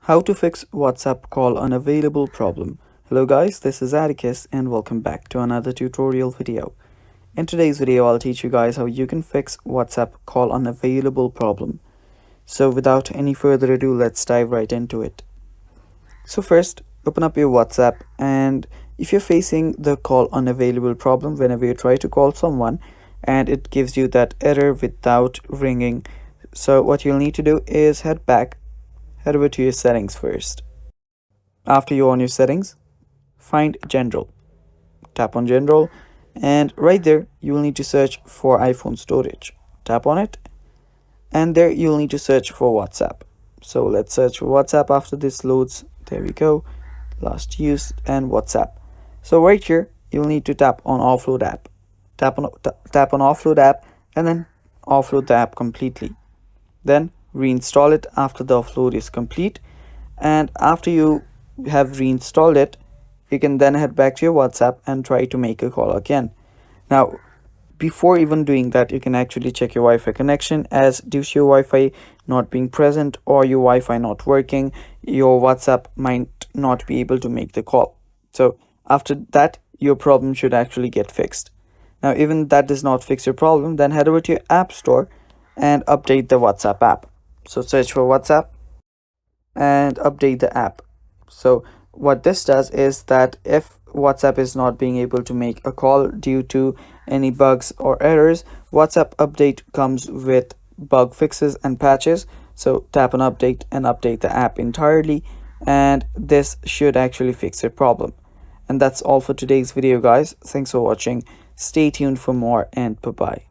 How to fix WhatsApp call unavailable problem. Hello guys, this is Atticus and welcome back to another tutorial video. In today's video, I'll teach you guys how you can fix WhatsApp call unavailable problem. So without any further ado, let's dive right into it. So first, open up your WhatsApp, and if you're facing the call unavailable problem whenever you try to call someone and it gives you that error without ringing, so what you'll need to do is head over to your settings first. After you're on your settings, find General. Tap on General, and right there you will need to search for iPhone storage. Tap on it, and there you'll need to search for WhatsApp. So let's search for WhatsApp after this loads. There we go, last used and WhatsApp. So right here you'll need to tap on Offload app. Tap on Offload app and then offload the app completely. Then reinstall it after the offload is complete, and after you have reinstalled it, you can then head back to your WhatsApp and try to make a call again. Now before even doing that, you can actually check your Wi-Fi connection, as due to your Wi-Fi not being present or your Wi-Fi not working, your WhatsApp might not be able to make the call. So after that, your problem should actually get fixed. Now even that does not fix your problem, then head over to your app store and update the WhatsApp app. So search for WhatsApp and update the app. So what this does is that if WhatsApp is not being able to make a call due to any bugs or errors, WhatsApp update comes with bug fixes and patches. So tap on update and update the app entirely, and this should actually fix your problem. And that's all for today's video, guys. Thanks for watching. Stay tuned for more, and bye bye.